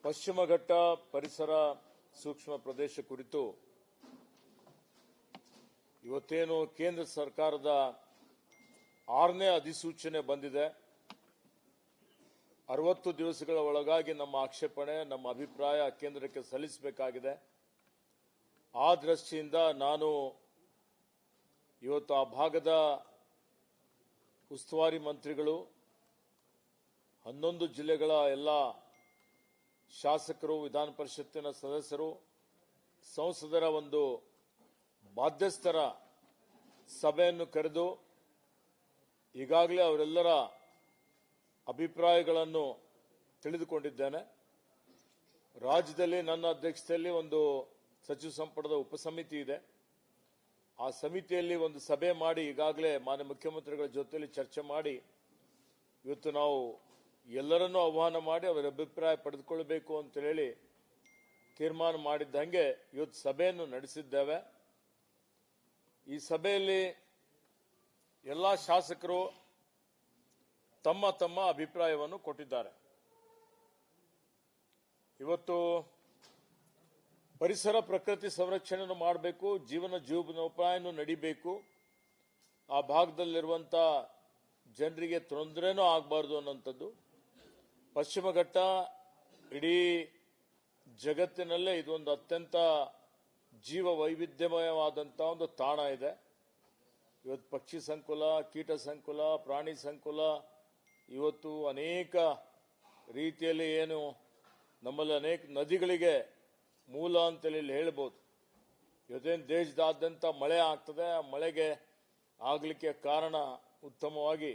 ಪಶ್ಚಿಮ ಘಟ್ಟ ಪರಿಸರ ಸೂಕ್ಷ್ಮ ಪ್ರದೇಶ ಕುರಿತು ಇವತ್ತೇನು ಕೇಂದ್ರ ಸರ್ಕಾರದ 6ನೇ ಅಧಿಸೂಚನೆ ಬಂದಿದೆ. 60 ದಿವಸಗಳ ಒಳಗಾಗಿ ನಮ್ಮ ಆಕ್ಷೇಪಣೆ, ನಮ್ಮ ಅಭಿಪ್ರಾಯ ಕೇಂದ್ರಕ್ಕೆ ಸಲ್ಲಿಸಬೇಕಾಗಿದೆ. ಆ ದೃಷ್ಟಿಯಿಂದ ನಾನು ಇವತ್ತು ಆ ಭಾಗದ ಉಸ್ತುವಾರಿ ಮಂತ್ರಿಗಳು, 11 ಜಿಲ್ಲೆಗಳ ಎಲ್ಲ ಶಾಸಕರು, ವಿಧಾನ ಪರಿಷತ್ತಿನ ಸದಸ್ಯರು, ಸಂಸದರ ಒಂದು ಬಾಧ್ಯಸ್ಥರ ಸಭೆಯನ್ನು ಕರೆದು ಈಗಾಗಲೇ ಅವರೆಲ್ಲರ ಅಭಿಪ್ರಾಯಗಳನ್ನು ತಿಳಿದುಕೊಂಡಿದ್ದೇನೆ. ರಾಜ್ಯದಲ್ಲಿ ನನ್ನ ಅಧ್ಯಕ್ಷತೆಯಲ್ಲಿ ಒಂದು ಸಚಿವ ಸಂಪುಟದ ಉಪಸಮಿತಿ ಇದೆ. ಆ ಸಮಿತಿಯಲ್ಲಿ ಒಂದು ಸಭೆ ಮಾಡಿ ಈಗಾಗಲೇ ಮಾನ್ಯ ಮುಖ್ಯಮಂತ್ರಿಗಳ ಜೊತೆಯಲ್ಲಿ ಚರ್ಚೆ ಮಾಡಿ ಇವತ್ತು ನಾವು ಎಲ್ಲರನ್ನೂ ಆಹ್ವಾನ ಮಾಡಿ ಅವರ ಅಭಿಪ್ರಾಯ ಪಡೆದುಕೊಳ್ಳಬೇಕು ಅಂತ ಹೇಳಿ ತೀರ್ಮಾನ ಮಾಡಿದ್ದಂಗೆ ಇವತ್ತು ಸಭೆಯನ್ನು ನಡೆಸಿದ್ದೇವೆ. ಈ ಸಭೆಯಲ್ಲಿ ಎಲ್ಲ ಶಾಸಕರು ತಮ್ಮ ತಮ್ಮ ಅಭಿಪ್ರಾಯವನ್ನು ಕೊಟ್ಟಿದ್ದಾರೆ. ಇವತ್ತು ಪರಿಸರ ಪ್ರಕೃತಿ ಸಂರಕ್ಷಣೆಯನ್ನು ಮಾಡಬೇಕು, ಜೀವನೋಪಾಯವನ್ನು ನಡಿಬೇಕು, ಆ ಭಾಗದಲ್ಲಿರುವಂತ ಜನರಿಗೆ ತೊಂದರೆನೂ ಆಗಬಾರ್ದು ಅನ್ನೋಂಥದ್ದು. ಪಶ್ಚಿಮ ಘಟ್ಟ ಇಡೀ ಜಗತ್ತಿನಲ್ಲೇ ಇದೊಂದು ಅತ್ಯಂತ ಜೀವ ವೈವಿಧ್ಯಮಯವಾದಂಥ ಒಂದು ತಾಣ ಇದೆ. ಇವತ್ತು ಪಕ್ಷಿ ಸಂಕುಲ, ಕೀಟ ಸಂಕುಲ, ಪ್ರಾಣಿ ಸಂಕುಲ ಇವತ್ತು ಅನೇಕ ರೀತಿಯಲ್ಲಿ ಏನು ನಮ್ಮಲ್ಲಿ ಅನೇಕ ನದಿಗಳಿಗೆ ಮೂಲ ಅಂತೇಳಿ ಹೇಳ್ಬೋದು. ಇವತ್ತೇನು ದೇಶದಾದ್ಯಂತ ಮಳೆ ಆಗ್ತದೆ, ಆ ಮಳೆಗೆ ಆಗಲಿಕ್ಕೆ ಕಾರಣ ಉತ್ತಮವಾಗಿ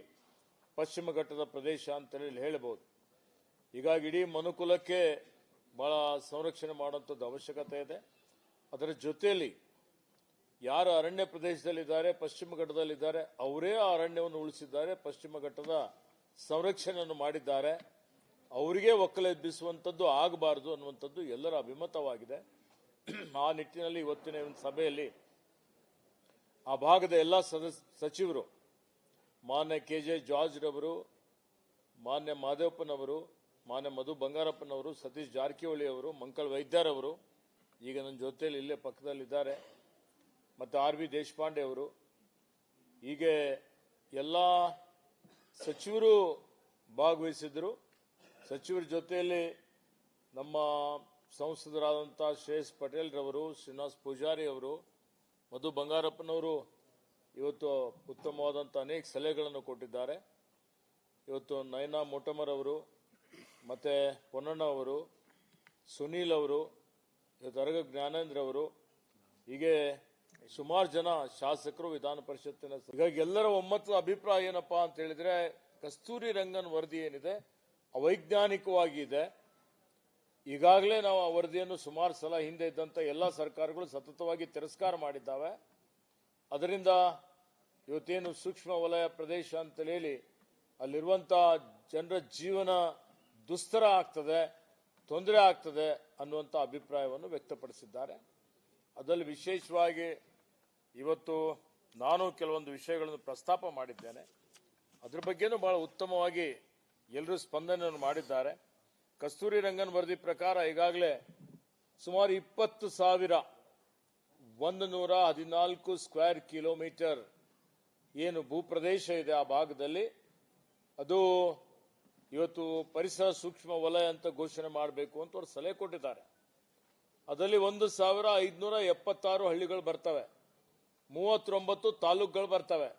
ಪಶ್ಚಿಮ ಘಟ್ಟದ ಪ್ರದೇಶ ಅಂತೇಳಿ ಹೇಳ್ಬೋದು. ಹೀಗಾಗಿ ಇಡೀ ಮನುಕುಲಕ್ಕೆ ಬಹಳ ಸಂರಕ್ಷಣೆ ಮಾಡುವಂಥದ್ದು ಅವಶ್ಯಕತೆ ಇದೆ. ಅದರ ಜೊತೆಯಲ್ಲಿ ಯಾರು ಅರಣ್ಯ ಪ್ರದೇಶದಲ್ಲಿದ್ದಾರೆ, ಪಶ್ಚಿಮ ಘಟ್ಟದಲ್ಲಿದ್ದಾರೆ, ಅವರೇ ಆ ಅರಣ್ಯವನ್ನು ಉಳಿಸಿದ್ದಾರೆ, ಪಶ್ಚಿಮ ಘಟ್ಟದ ಸಂರಕ್ಷಣೆಯನ್ನು ಮಾಡಿದ್ದಾರೆ. ಅವರಿಗೆ ಒಕ್ಕಲೆಬ್ಬಿಸುವಂಥದ್ದು ಆಗಬಾರದು ಅನ್ನುವಂಥದ್ದು ಎಲ್ಲರ ಅಭಿಮತವಾಗಿದೆ. ಆ ನಿಟ್ಟಿನಲ್ಲಿ ಇವತ್ತಿನ ಒಂದು ಸಭೆಯಲ್ಲಿ ಆ ಭಾಗದ ಎಲ್ಲ ಸಚಿವರು, ಮಾನ್ಯ KJ ಜಾರ್ಜ್ ರವರು, ಮಾನ್ಯ ಮಾದೇವಪ್ಪನವರು, ಮಾನ್ಯ ಮಧು ಬಂಗಾರಪ್ಪನವರು, ಸತೀಶ್ ಜಾರಕಿಹೊಳಿ ಅವರು, ಮಂಕಳ್ ವೈದ್ಯರವರು ಈಗ ನನ್ನ ಜೊತೆಯಲ್ಲಿ ಇಲ್ಲೇ ಪಕ್ಕದಲ್ಲಿದ್ದಾರೆ, ಮತ್ತು RV ದೇಶಪಾಂಡೆ ಅವರು, ಹೀಗೆ ಎಲ್ಲ ಸಚಿವರು ಭಾಗವಹಿಸಿದ್ರು. ಸಚಿವರ ಜೊತೆಯಲ್ಲಿ ನಮ್ಮ ಸಂಸದರಾದಂಥ ಶ್ರೇಯಸ್ ಪಟೇಲ್ ರವರು, ಶ್ರೀನಿವಾಸ್ ಪೂಜಾರಿ ಅವರು, ಮಧು ಬಂಗಾರಪ್ಪನವರು ಇವತ್ತು ಉತ್ತಮವಾದಂಥ ಅನೇಕ ಸಲಹೆಗಳನ್ನು ಕೊಟ್ಟಿದ್ದಾರೆ. ಇವತ್ತು ನಯನಾ ಮೊಟಮರ್ ಅವರು, ಮತ್ತೆ ಪೊನ್ನಣ್ಣ ಅವರು, ಸುನೀಲ್ ಅವರು, ಇವತ್ತು ಅರಗ ಜ್ಞಾನೇಂದ್ರ ಅವರು, ಹೀಗೆ ಸುಮಾರು ಜನ ಶಾಸಕರು, ವಿಧಾನ ಪರಿಷತ್ತಿನ. ಹೀಗಾಗಿ ಎಲ್ಲರ ಒಮ್ಮತದ ಅಭಿಪ್ರಾಯ ಏನಪ್ಪಾ ಅಂತ ಹೇಳಿದ್ರೆ, ಕಸ್ತೂರಿ ರಂಗನ್ ವರದಿ ಏನಿದೆ ಅವೈಜ್ಞಾನಿಕವಾಗಿ ಇದೆ. ಈಗಾಗಲೇ ನಾವು ಆ ವರದಿಯನ್ನು ಸುಮಾರು ಸಲ ಹಿಂದೆ ಇದ್ದಂತ ಎಲ್ಲ ಸರ್ಕಾರಗಳು ಸತತವಾಗಿ ತಿರಸ್ಕಾರ ಮಾಡಿದ್ದಾವೆ. ಅದರಿಂದ ಇವತ್ತೇನು ಸೂಕ್ಷ್ಮ ವಲಯ ಪ್ರದೇಶ ಅಂತ ಹೇಳಿ ಅಲ್ಲಿರುವಂತಹ ಜನರ ಜೀವನ ದುಸ್ತರ ಆಗ್ತದೆ, ತೊಂದರೆ ಆಗ್ತದೆ ಅನ್ನುವಂಥ ಅಭಿಪ್ರಾಯವನ್ನು ವ್ಯಕ್ತಪಡಿಸಿದ್ದಾರೆ. ಅದರಲ್ಲಿ ವಿಶೇಷವಾಗಿ ಇವತ್ತು ನಾನು ಕೆಲವೊಂದು ವಿಷಯಗಳನ್ನು ಪ್ರಸ್ತಾಪ ಮಾಡಿದ್ದೇನೆ. ಅದ್ರ ಬಗ್ಗೆನೂ ಬಹಳ ಉತ್ತಮವಾಗಿ ಎಲ್ಲರೂ ಸ್ಪಂದನೆಯನ್ನು ಮಾಡಿದ್ದಾರೆ. ಕಸ್ತೂರಿ ರಂಗನ್ ವರದಿ ಪ್ರಕಾರ ಈಗಾಗಲೇ ಸುಮಾರು 20,114 ಸ್ಕ್ವೇರ್ ಕಿಲೋಮೀಟರ್ ಏನು ಭೂಪ್ರದೇಶ ಇದೆ ಆ ಭಾಗದಲ್ಲಿ, ಅದು ಇವತ್ತು ಪರಿಸರ ಸೂಕ್ಷ್ಮ ವಲಯ ಅಂತ ಘೋಷಣೆ ಮಾಡಬೇಕು ಅಂತ ಅವರು ಸಲಹೆ ಕೊಟ್ಟಿದ್ದಾರೆ. ಅದರಲ್ಲಿ 1,576 ಹಳ್ಳಿಗಳು ಬರ್ತವೆ, 39 ತಾಲೂಕುಗಳು ಬರ್ತವೆ.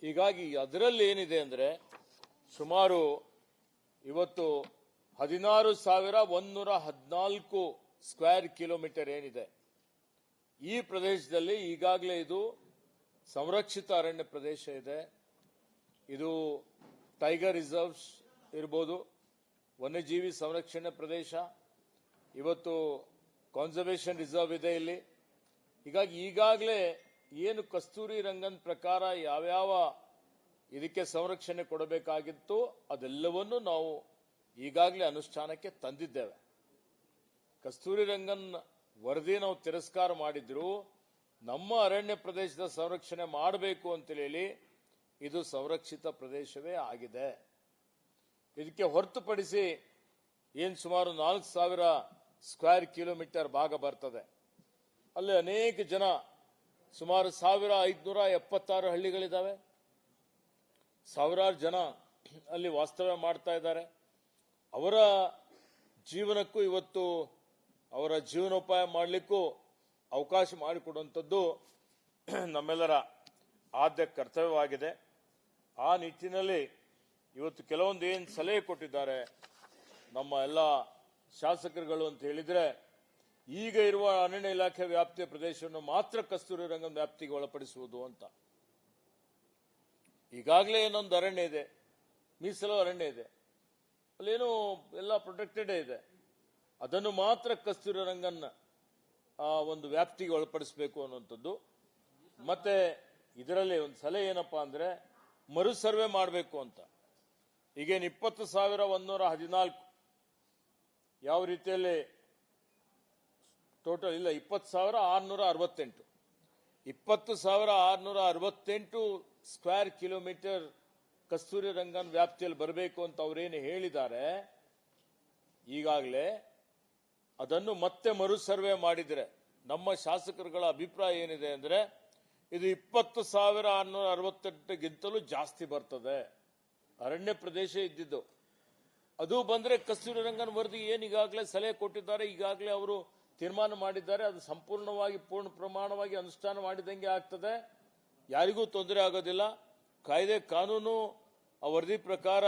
ಹೀಗಾಗಿ ಅದರಲ್ಲಿ ಏನಿದೆ ಅಂದ್ರೆ ಸುಮಾರು ಇವತ್ತು 16,114 ಸ್ಕ್ವೇರ್ ಕಿಲೋಮೀಟರ್ ಏನಿದೆ ಈ ಪ್ರದೇಶದಲ್ಲಿ ಈಗಾಗಲೇ ಇದು ಸಂರಕ್ಷಿತ ಅರಣ್ಯ ಪ್ರದೇಶ ಇದೆ. ಇದು ಟೈಗರ್ ರಿಸರ್ವ್ಸ್ ಇರ್ಬೋದು, ವನ್ಯಜೀವಿ ಸಂರಕ್ಷಣೆ ಪ್ರದೇಶ, ಇವತ್ತು ಕಾನ್ಸರ್ವೇಷನ್ ರಿಸರ್ವ್ ಇದೆ ಇಲ್ಲಿ. ಹೀಗಾಗಿ ಈಗಾಗಲೇ ಏನು ಕಸ್ತೂರಿ ರಂಗನ್ ಪ್ರಕಾರ ಯಾವ್ಯಾವ ಇದಕ್ಕೆ ಸಂರಕ್ಷಣೆ ಕೊಡಬೇಕಾಗಿತ್ತು ಅದೆಲ್ಲವನ್ನೂ ನಾವು ಈಗಾಗಲೇ ಅನುಷ್ಠಾನಕ್ಕೆ ತಂದಿದ್ದೇವೆ. ಕಸ್ತೂರಿ ರಂಗನ್ ವರದಿ ನಾವು ತಿರಸ್ಕಾರ ಮಾಡಿದ್ರು, ನಮ್ಮ ಅರಣ್ಯ ಪ್ರದೇಶದ ಸಂರಕ್ಷಣೆ ಮಾಡಬೇಕು ಅಂತ ಹೇಳಿ ಇದು ಸಂರಕ್ಷಿತ ಪ್ರದೇಶವೇ ಆಗಿದೆ. ಇದಕ್ಕೆ ಹೊರತುಪಡಿಸಿ ಏನು ಸುಮಾರು 4,000 ಸ್ಕ್ವೇರ್ ಕಿಲೋಮೀಟರ್ ಭಾಗ ಬರ್ತದೆ. ಅಲ್ಲಿ ಅನೇಕ ಜನ ಸುಮಾರು 1,576 ಹಳ್ಳಿಗಳಿದ್ದಾವೆ. ಸಾವಿರಾರು ಜನ ಅಲ್ಲಿ ವಾಸ್ತವ್ಯ ಮಾಡ್ತಾ ಇದ್ದಾರೆ. ಅವರ ಜೀವನಕ್ಕೂ ಇವತ್ತು ಅವರ ಜೀವನೋಪಾಯ ಮಾಡಲಿಕ್ಕೂ ಅವಕಾಶ ಮಾಡಿಕೊಡುವಂಥದ್ದು ನಮ್ಮೆಲ್ಲರ ಆದ್ಯ ಕರ್ತವ್ಯವಾಗಿದೆ. ಆ ನಿಟ್ಟಿನಲ್ಲಿ ಇವತ್ತು ಕೆಲವೊಂದು ಏನು ಸಲಹೆ ಕೊಟ್ಟಿದ್ದಾರೆ ನಮ್ಮ ಎಲ್ಲ ಶಾಸಕರುಗಳು ಅಂತ ಹೇಳಿದ್ರೆ, ಈಗ ಇರುವ ಅರಣ್ಯ ಇಲಾಖೆ ವ್ಯಾಪ್ತಿಯ ಪ್ರದೇಶವನ್ನು ಮಾತ್ರ ಕಸ್ತೂರಿ ರಂಗನ್ ವ್ಯಾಪ್ತಿಗೆ ಒಳಪಡಿಸುವುದು ಅಂತ. ಈಗಾಗಲೇ ಏನೊಂದು ಅರಣ್ಯ ಇದೆ, ಮೀಸಲು ಅರಣ್ಯ ಇದೆ, ಅಲ್ಲೇನು ಎಲ್ಲ ಪ್ರೊಟೆಕ್ಟೆಡ್ ಇದೆ, ಅದನ್ನು ಮಾತ್ರ ಕಸ್ತೂರಿ ರಂಗನ್ ಒಂದು ವ್ಯಾಪ್ತಿಗೆ ಒಳಪಡಿಸಬೇಕು ಅನ್ನುವಂಥದ್ದು. ಮತ್ತೆ ಇದರಲ್ಲಿ ಒಂದು ಸಲಹೆ ಏನಪ್ಪಾ ಅಂದ್ರೆ ಮರು ಸರ್ವೆ ಮಾಡಬೇಕು ಅಂತ. ಈಗೇನು 20,114 ಯಾವ ರೀತಿಯಲ್ಲಿ ಟೋಟಲ್ ಇಲ್ಲ, 20,668 20,668 ಸ್ಕ್ವೇರ್ ಕಿಲೋಮೀಟರ್ ಕಸ್ತೂರಿ ರಂಗನ್ ವ್ಯಾಪ್ತಿಯಲ್ಲಿ ಬರಬೇಕು ಅಂತ ಅವರೇನು ಹೇಳಿದ್ದಾರೆ. ಈಗಾಗಲೇ ಅದನ್ನು ಮತ್ತೆ ಮರು ಸರ್ವೆ ಮಾಡಿದರೆ ನಮ್ಮ ಶಾಸಕರುಗಳ ಅಭಿಪ್ರಾಯ ಏನಿದೆ ಅಂದ್ರೆ ಇದು 20,668ಗಿಂತಲೂ ಜಾಸ್ತಿ ಬರ್ತದೆ. ಅರಣ್ಯ ಪ್ರದೇಶ ಇದ್ದಿದ್ದು ಅದು ಬಂದ್ರೆ ಕಸ್ತೂರಿ ರಂಗನ್ ವರದಿ ಏನು ಈಗಾಗಲೇ ಸಲಹೆ ಕೊಟ್ಟಿದ್ದಾರೆ, ಈಗಾಗಲೇ ಅವರು ತೀರ್ಮಾನ ಮಾಡಿದ್ದಾರೆ, ಅದು ಸಂಪೂರ್ಣವಾಗಿ ಪೂರ್ಣ ಪ್ರಮಾಣವಾಗಿ ಅನುಷ್ಠಾನ ಮಾಡಿದಂಗೆ ಆಗ್ತದೆ. ಯಾರಿಗೂ ತೊಂದರೆ ಆಗೋದಿಲ್ಲ. ಕಾಯ್ದೆ ಕಾನೂನು ಆ ವರದಿ ಪ್ರಕಾರ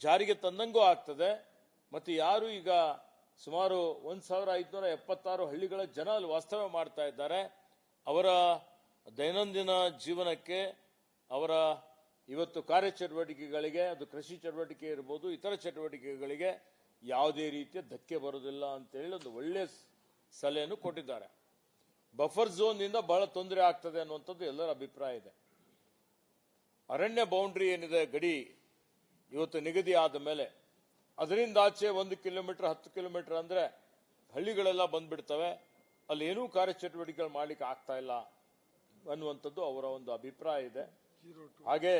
ಜಾರಿಗೆ ತಂದಂಗೂ ಆಗ್ತದೆ. ಮತ್ತೆ ಯಾರು ಈಗ ಸುಮಾರು 1,576 ಹಳ್ಳಿಗಳ ಜನ ಅಲ್ಲಿ ವಾಸ್ತವ್ಯ ಮಾಡ್ತಾ ಇದ್ದಾರೆ, ಅವರ ದೈನಂದಿನ ಜೀವನಕ್ಕೆ, ಅವರ ಇವತ್ತು ಕಾರ್ಯಚಟುವಟಿಕೆಗಳಿಗೆ, ಅದು ಕೃಷಿ ಚಟುವಟಿಕೆ ಇರ್ಬೋದು, ಇತರ ಚಟುವಟಿಕೆಗಳಿಗೆ ಯಾವುದೇ ರೀತಿಯ ಧಕ್ಕೆ ಬರುವುದಿಲ್ಲ ಅಂತ ಹೇಳಿ ಒಂದು ಒಳ್ಳೆಯ ಸಲಹೆಯನ್ನು ಕೊಟ್ಟಿದ್ದಾರೆ. ಬಫರ್ ಝೋನ್ ನಿಂದ ಬಹಳ ತೊಂದರೆ ಆಗ್ತದೆ ಅನ್ನುವಂಥದ್ದು ಎಲ್ಲರ ಅಭಿಪ್ರಾಯ ಇದೆ. ಅರಣ್ಯ ಬೌಂಡ್ರಿ ಏನಿದೆ, ಗಡಿ ಇವತ್ತು ನಿಗದಿ ಆದ ಮೇಲೆ ಅದರಿಂದ ಆಚೆ 1 ಕಿಲೋಮೀಟರ್ 10 ಕಿಲೋಮೀಟರ್ ಅಂದ್ರೆ ಹಳ್ಳಿಗಳೆಲ್ಲ ಬಂದ್ಬಿಡ್ತವೆ, ಅಲ್ಲಿ ಏನೂ ಕಾರ್ಯಚಟುವಟಿಕೆಗಳು ಮಾಡ್ಲಿಕ್ಕೆ ಆಗ್ತಾ ಇಲ್ಲ ಅನ್ನುವಂಥದ್ದು ಅವರ ಒಂದು ಅಭಿಪ್ರಾಯ ಇದೆ. ಹಾಗೆ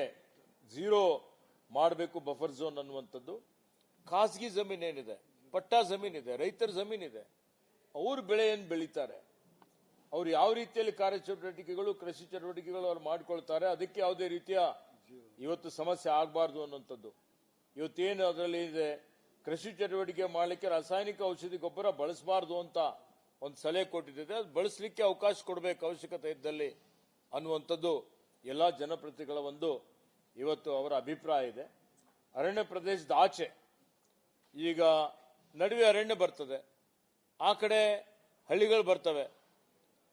ಝೀರೋ ಮಾಡಬೇಕು ಬಫರ್ ಝೋನ್ ಅನ್ನುವಂಥದ್ದು. ಖಾಸಗಿ ಜಮೀನೇನಿದೆ, ಪಟ್ಟಾ ಜಮೀನಿದೆ, ರೈತರ ಜಮೀನಿದೆ, ಅವ್ರು ಬೆಳೆ ಏನು ಬೆಳೀತಾರೆ, ಅವ್ರು ಯಾವ ರೀತಿಯಲ್ಲಿ ಕಾರ್ಯಚಟುವಟಿಕೆಗಳು, ಕೃಷಿ ಚಟುವಟಿಕೆಗಳು ಅವ್ರು ಮಾಡ್ಕೊಳ್ತಾರೆ, ಅದಕ್ಕೆ ಯಾವುದೇ ರೀತಿಯ ಇವತ್ತು ಸಮಸ್ಯೆ ಆಗಬಾರ್ದು ಅನ್ನುವಂಥದ್ದು. ಇವತ್ತೇನು ಅದರಲ್ಲಿ ಇದೆ, ಕೃಷಿ ಚಟುವಟಿಕೆ ಮಾಡಲಿಕ್ಕೆ ರಾಸಾಯನಿಕ ಔಷಧಿ ಗೊಬ್ಬರ ಬಳಸಬಾರ್ದು ಅಂತ ಒಂದು ಸಲಹೆ ಕೊಟ್ಟಿದೆ, ಅದು ಬಳಸಲಿಕ್ಕೆ ಅವಕಾಶ ಕೊಡಬೇಕು ಅವಶ್ಯಕತೆ ಇದ್ದಲ್ಲಿ ಅನ್ನುವಂಥದ್ದು ಎಲ್ಲ ಜನಪ್ರತಿನಿಧಿಗಳ ಒಂದು ಇವತ್ತು ಅವರ ಅಭಿಪ್ರಾಯ ಇದೆ. ಅರಣ್ಯ ಪ್ರದೇಶದ ಆಚೆ ಈಗ ನಡುವೆ ಅರಣ್ಯ ಬರ್ತದೆ, ಆ ಕಡೆ ಹಳ್ಳಿಗಳು ಬರ್ತವೆ.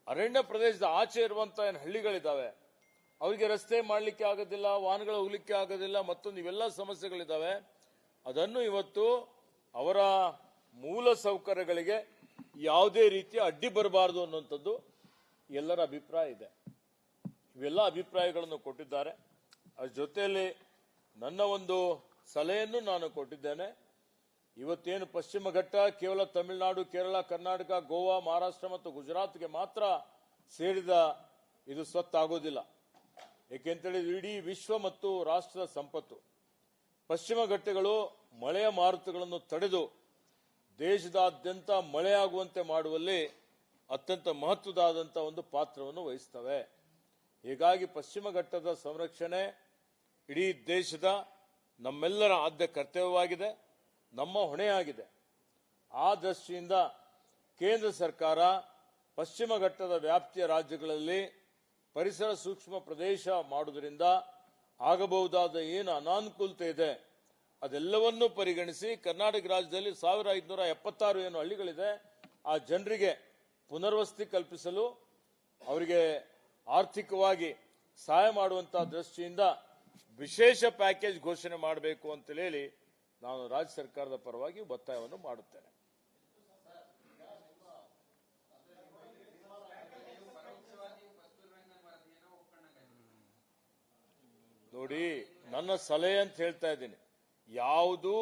ಅರಣ್ಯ ಪ್ರದೇಶದ ಆಚೆ ಇರುವಂತ ಏನು ಹಳ್ಳಿಗಳಿದ್ದಾವೆ ಅವರಿಗೆ ರಸ್ತೆ ಮಾಡಲಿಕ್ಕೆ ಆಗೋದಿಲ್ಲ, ವಾಹನಗಳು ಹೋಗ್ಲಿಕ್ಕೆ ಆಗೋದಿಲ್ಲ, ಮತ್ತೊಂದು ಇವೆಲ್ಲ ಸಮಸ್ಯೆಗಳಿದ್ದಾವೆ. ಅದನ್ನು ಇವತ್ತು ಅವರ ಮೂಲ ಸೌಕರ್ಯಗಳಿಗೆ ಯಾವುದೇ ರೀತಿಯ ಅಡ್ಡಿ ಬರಬಾರದು ಅನ್ನುವಂಥದ್ದು ಎಲ್ಲರ ಅಭಿಪ್ರಾಯ ಇದೆ. ಇವೆಲ್ಲ ಅಭಿಪ್ರಾಯಗಳನ್ನು ಕೊಟ್ಟಿದ್ದಾರೆ. ಅದ್ರ ಜೊತೆಯಲ್ಲಿ ನನ್ನ ಒಂದು ಸಲಹೆಯನ್ನು ನಾನು ಕೊಟ್ಟಿದ್ದೇನೆ. ಇವತ್ತೇನು ಪಶ್ಚಿಮ ಘಟ್ಟ ಕೇವಲ ತಮಿಳುನಾಡು, ಕೇರಳ, ಕರ್ನಾಟಕ, ಗೋವಾ, ಮಹಾರಾಷ್ಟ್ರ ಮತ್ತು ಗುಜರಾತ್ಗೆ ಮಾತ್ರ ಸೇರಿದ ಇದು ಸ್ವತ್ತಾಗೋದಿಲ್ಲ. ಏಕೆಂತೇಳಿ ಇಡೀ ವಿಶ್ವ ಮತ್ತು ರಾಷ್ಟ್ರದ ಸಂಪತ್ತು. ಪಶ್ಚಿಮ ಘಟ್ಟಗಳು ಮಳೆಯ ಮಾರುತಗಳನ್ನು ತಡೆದು ದೇಶದಾದ್ಯಂತ ಮಳೆಯಾಗುವಂತೆ ಮಾಡುವಲ್ಲಿ ಅತ್ಯಂತ ಮಹತ್ವದಾದಂಥ ಒಂದು ಪಾತ್ರವನ್ನು ವಹಿಸ್ತವೆ. ಹೀಗಾಗಿ ಪಶ್ಚಿಮ ಘಟ್ಟದ ಸಂರಕ್ಷಣೆ ಇಡೀ ದೇಶದ ನಮ್ಮೆಲ್ಲರ ಆದ್ಯ ಕರ್ತವ್ಯವಾಗಿದೆ, ನಮ್ಮ ಹೊಣೆಯಾಗಿದೆ. ಆ ದೃಷ್ಟಿಯಿಂದ ಕೇಂದ್ರ ಸರ್ಕಾರ ಪಶ್ಚಿಮ ಘಟ್ಟದ ವ್ಯಾಪ್ತಿಯ ರಾಜ್ಯಗಳಲ್ಲಿ ಪರಿಸರ ಸೂಕ್ಷ್ಮ ಪ್ರದೇಶ ಮಾಡುವುದರಿಂದ ಆಗಬಹುದಾದ ಏನು ಅನಾನುಕೂಲತೆ ಇದೆ ಅದೆಲ್ಲವನ್ನೂ ಪರಿಗಣಿಸಿ ಕರ್ನಾಟಕ ರಾಜ್ಯದಲ್ಲಿ 1,576 ಏನು ಹಳ್ಳಿಗಳಿದೆ ಆ ಜನರಿಗೆ ಪುನರ್ವಸತಿ ಕಲ್ಪಿಸಲು, ಅವರಿಗೆ ಆರ್ಥಿಕವಾಗಿ ಸಹಾಯ ಮಾಡುವಂತಹ ದೃಷ್ಟಿಯಿಂದ ವಿಶೇಷ ಪ್ಯಾಕೇಜ್ ಘೋಷಣೆ ಮಾಡಬೇಕು ಅಂತ ಹೇಳಿ ನಾನು ರಾಜ್ಯ ಸರ್ಕಾರದ ಪರವಾಗಿ ಒತ್ತಾಯವನ್ನು ಮಾಡುತ್ತೇನೆ. ನೋಡಿ, ನನ್ನ ಸಲಹೆ ಅಂತ ಹೇಳ್ತಾ ಇದ್ದೀನಿ, ಯಾವುದೂ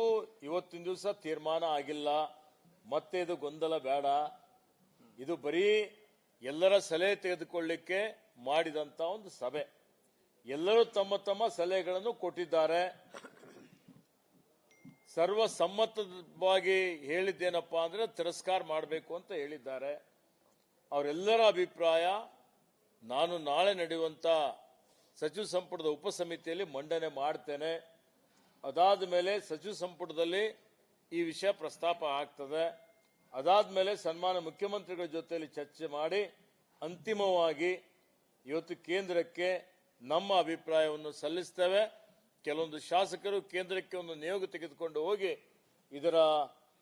ಇವತ್ತಿನ ದಿವಸ ತೀರ್ಮಾನ ಆಗಿಲ್ಲ, ಮತ್ತೆ ಇದು ಗೊಂದಲ ಬೇಡ. ಇದು ಬರೀ ಎಲ್ಲರ ಸಲಹೆ ತೆಗೆದುಕೊಳ್ಳಿಕ್ಕೆ ಮಾಡಿದಂತ ಒಂದು ಸಭೆ. ಎಲ್ಲರೂ ತಮ್ಮ ತಮ್ಮ ಸಲಹೆಗಳನ್ನು ಕೊಟ್ಟಿದ್ದಾರೆ. ಸರ್ವಸಮ್ಮತವಾಗಿ ಹೇಳಿದ್ದೇನಪ್ಪಾ ಅಂದ್ರೆ ತಿರಸ್ಕಾರ ಮಾಡಬೇಕು ಅಂತ ಹೇಳಿದ್ದಾರೆ. ಅವರೆಲ್ಲರ ಅಭಿಪ್ರಾಯ ನಾನು ನಾಳೆ ನಡೆಯುವಂತ ಸಚಿವ ಸಂಪುಟದ ಉಪಸಮಿತಿಯಲ್ಲಿ ಮಂಡನೆ ಮಾಡ್ತೇನೆ. ಅದಾದ ಮೇಲೆ ಸಚಿವ ಸಂಪುಟದಲ್ಲಿ ಈ ವಿಷಯ ಪ್ರಸ್ತಾಪ ಆಗ್ತದೆ. ಅದಾದ ಮೇಲೆ ಸನ್ಮಾನ್ಯ ಮುಖ್ಯಮಂತ್ರಿಗಳ ಜೊತೆಯಲ್ಲಿ ಚರ್ಚೆ ಮಾಡಿ ಅಂತಿಮವಾಗಿ ಇವತ್ತು ಕೇಂದ್ರಕ್ಕೆ ನಮ್ಮ ಅಭಿಪ್ರಾಯವನ್ನು ಸಲ್ಲಿಸ್ತೇವೆ. ಕೆಲವೊಂದು ಶಾಸಕರು ಕೇಂದ್ರಕ್ಕೆ ಒಂದು ನಿಯೋಗ ತೆಗೆದುಕೊಂಡು ಹೋಗಿ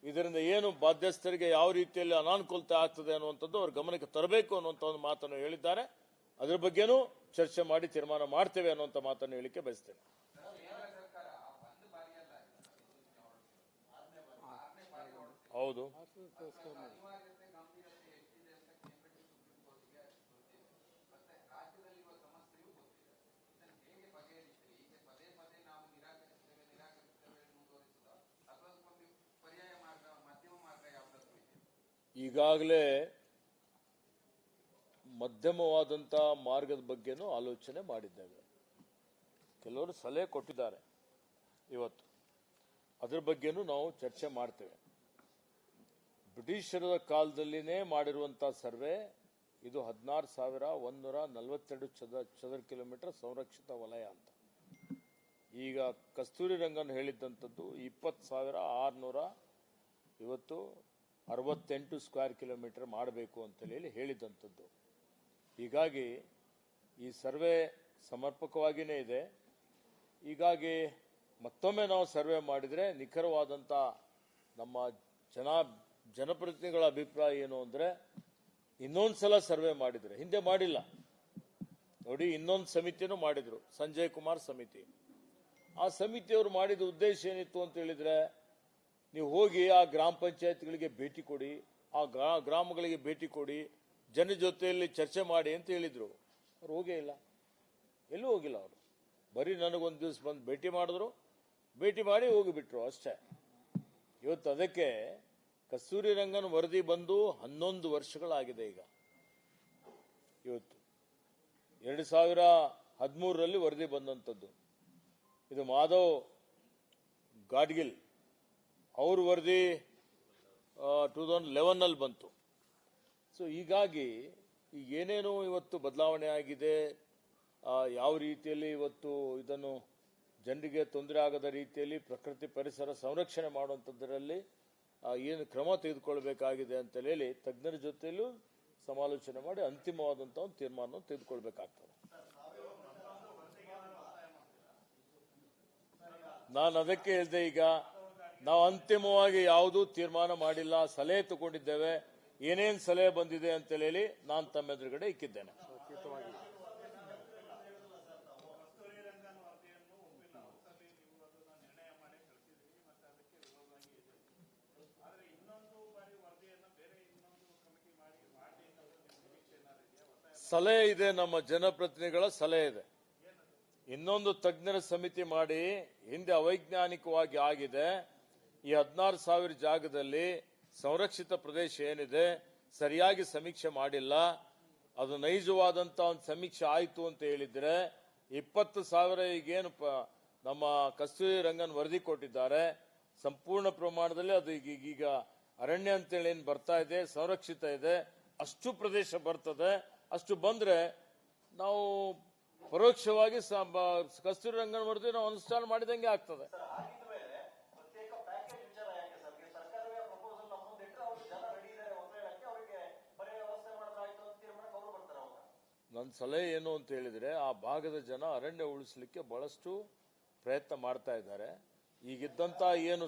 ಇದರಿಂದ ಏನು ಬಾಧ್ಯಸ್ಥರಿಗೆ ಯಾವ ರೀತಿಯಲ್ಲಿ ಅನಾನುಕೂಲತೆ ಆಗ್ತದೆ ಅನ್ನುವಂಥದ್ದು ಅವ್ರ ಗಮನಕ್ಕೆ ತರಬೇಕು ಅನ್ನುವಂಥ ಒಂದು ಮಾತನ್ನು ಹೇಳಿದ್ದಾರೆ. ಅದರ ಬಗ್ಗೆನೂ ಚರ್ಚೆ ಮಾಡಿ ತೀರ್ಮಾನ ಮಾಡ್ತೇವೆ ಅನ್ನುವಂಥ ಮಾತನ್ನು ಹೇಳಿಕೆ ಬಯಸ್ತೇನೆ. ಹೌದು, ಈಗಾಗಲೇ ಮಧ್ಯಮವಾದಂಥ ಮಾರ್ಗದ ಬಗ್ಗೆನೂ ಆಲೋಚನೆ ಮಾಡಿದ್ದೇವೆ. ಕೆಲವರು ಸಲಹೆ ಕೊಟ್ಟಿದ್ದಾರೆ ಇವತ್ತು, ಅದರ ಬಗ್ಗೆನೂ ನಾವು ಚರ್ಚೆ ಮಾಡ್ತೇವೆ. ಬ್ರಿಟಿಷರ ಕಾಲದಲ್ಲಿನೇ ಮಾಡಿರುವಂತಹ ಸರ್ವೆ ಇದು 16,142 ಚದರ ಕಿಲೋಮೀಟರ್ ಸಂರಕ್ಷಿತ ವಲಯ ಅಂತ. ಈಗ ಕಸ್ತೂರಿ ರಂಗನ್ ಹೇಳಿದ್ದಂಥದ್ದು 20,600 ಇವತ್ತು 68 ಸ್ಕ್ವೇರ್ ಕಿಲೋಮೀಟರ್ ಮಾಡಬೇಕು ಅಂತೇಳಿ ಹೇಳಿದಂಥದ್ದು. ಹೀಗಾಗಿ ಈ ಸರ್ವೆ ಸಮರ್ಪಕವಾಗಿಯೇ ಇದೆ. ಹೀಗಾಗಿ ಮತ್ತೊಮ್ಮೆ ನಾವು ಸರ್ವೆ ಮಾಡಿದರೆ ನಿಖರವಾದಂಥ ನಮ್ಮ ಜನಪ್ರತಿನಿಧಿಗಳ ಅಭಿಪ್ರಾಯ ಏನು ಅಂದರೆ ಇನ್ನೊಂದ್ಸಲ ಸರ್ವೆ ಮಾಡಿದರೆ, ಹಿಂದೆ ಮಾಡಿಲ್ಲ ನೋಡಿ, ಇನ್ನೊಂದು ಸಮಿತಿಯನ್ನು ಮಾಡಿದ್ರು, ಸಂಜಯ್ ಕುಮಾರ್ ಸಮಿತಿ. ಆ ಸಮಿತಿಯವರು ಮಾಡಿದ ಉದ್ದೇಶ ಏನಿತ್ತು ಅಂತ ಹೇಳಿದ್ರೆ, ನೀವು ಹೋಗಿ ಆ ಗ್ರಾಮ ಪಂಚಾಯತ್ಗಳಿಗೆ ಭೇಟಿ ಕೊಡಿ, ಆ ಗ್ರಾಮಗಳಿಗೆ ಭೇಟಿ ಕೊಡಿ, ಜನ ಜೊತೆಯಲ್ಲಿ ಚರ್ಚೆ ಮಾಡಿ ಅಂತ ಹೇಳಿದ್ರು. ಅವ್ರು ಹೋಗೇ ಇಲ್ಲ, ಎಲ್ಲೂ ಹೋಗಿಲ್ಲ. ಅವರು ಬರೀ ನನಗೊಂದು ದಿವಸ ಬಂದು ಭೇಟಿ ಮಾಡಿದ್ರು, ಭೇಟಿ ಮಾಡಿ ಹೋಗಿಬಿಟ್ರು ಅಷ್ಟೇ. ಇವತ್ತು ಅದಕ್ಕೆ ಕಸ್ತೂರಿ ರಂಗನ್ ವರದಿ ಬಂದು 11 ವರ್ಷಗಳಾಗಿದೆ. ಈಗ ಇವತ್ತು 2013ರಲ್ಲಿ ವರದಿ ಬಂದಂಥದ್ದು. ಇದು ಮಾಧವ್ ಗಾಡ್ಗಿಲ್ ಅವ್ರ ವರದಿ 2011ನಲ್ಲಿ ಬಂತು. ಸೊ ಹೀಗಾಗಿ ಈಗ ಏನೇನು ಇವತ್ತು ಬದಲಾವಣೆ ಆಗಿದೆ, ಯಾವ ರೀತಿಯಲ್ಲಿ ಇವತ್ತು ಇದನ್ನು ಜನರಿಗೆ ತೊಂದರೆ ಆಗದ ರೀತಿಯಲ್ಲಿ ಪ್ರಕೃತಿ ಪರಿಸರ ಸಂರಕ್ಷಣೆ ಮಾಡುವಂಥದ್ದರಲ್ಲಿ ಏನು ಕ್ರಮ ತೆಗೆದುಕೊಳ್ಬೇಕಾಗಿದೆ ಅಂತ ಹೇಳಿ ತಜ್ಞರ ಜೊತೆಯಲ್ಲೂ ಸಮಾಲೋಚನೆ ಮಾಡಿ ಅಂತಿಮವಾದಂಥ ಒಂದು ತೀರ್ಮಾನ ತೆಗೆದುಕೊಳ್ಬೇಕಾಗ್ತದೆ. ನಾನು ಅದಕ್ಕೆ ಹೇಳಿದೆ, ಈಗ ನಾವು ಅಂತಿಮವಾಗಿ ಯಾವುದೂ ತೀರ್ಮಾನ ಮಾಡಿಲ್ಲ, ಸಲಹೆ ತಗೊಂಡಿದ್ದೇವೆ. ಏನೇನು ಸಲಹೆ ಬಂದಿದೆ ಅಂತ ಹೇಳಿ ನಾನು ತಮ್ಮ ಎದುರುಗಡೆ ಇಕ್ಕಿದ್ದೇನೆ. ಸಲಹೆ ಇದೆ, ನಮ್ಮ ಜನಪ್ರತಿನಿಧಿಗಳ ಸಲಹೆ ಇದೆ. ಇನ್ನೊಂದು ತಜ್ಞರ ಸಮಿತಿ ಮಾಡಿ, ಹಿಂದೆ ಅವೈಜ್ಞಾನಿಕವಾಗಿ ಆಗಿದೆ, ಈ 16,000 ಜಾಗದಲ್ಲಿ ಸಂರಕ್ಷಿತ ಪ್ರದೇಶ ಏನಿದೆ ಸರಿಯಾಗಿ ಸಮೀಕ್ಷೆ ಮಾಡಿಲ್ಲ, ಅದು ನೈಜವಾದಂತ ಒಂದು ಸಮೀಕ್ಷೆ ಆಯಿತು ಅಂತ ಹೇಳಿದ್ರೆ 20,000 ಈಗೇನು ನಮ್ಮ ಕಸ್ತೂರಿ ರಂಗನ್ ವರದಿ ಕೊಟ್ಟಿದ್ದಾರೆ, ಸಂಪೂರ್ಣ ಪ್ರಮಾಣದಲ್ಲಿ ಅದು ಈಗ ಅರಣ್ಯ ಅಂತೇಳಿ ಏನು ಬರ್ತಾ ಇದೆ, ಸಂರಕ್ಷಿತ ಇದೆ, ಅಷ್ಟು ಪ್ರದೇಶ ಬರ್ತದೆ. ಅಷ್ಟು ಬಂದ್ರೆ ನಾವು ಪರೋಕ್ಷವಾಗಿ ಕಸ್ತೂರಿ ರಂಗನ್ ವರದಿ ನಾವು ಅನುಷ್ಠಾನ ಮಾಡಿದಂಗೆ ಆಗ್ತದೆ. ನನ್ನ ಸಲಹೆ ಏನು ಅಂತ ಹೇಳಿದ್ರೆ, ಆ ಭಾಗದ ಜನ ಅರಣ್ಯ ಉಳಿಸಲಿಕ್ಕೆ ಬಹಳಷ್ಟು ಪ್ರಯತ್ನ ಮಾಡ್ತಾ ಇದ್ದಾರೆ. ಈಗಿದ್ದಂತ ಏನು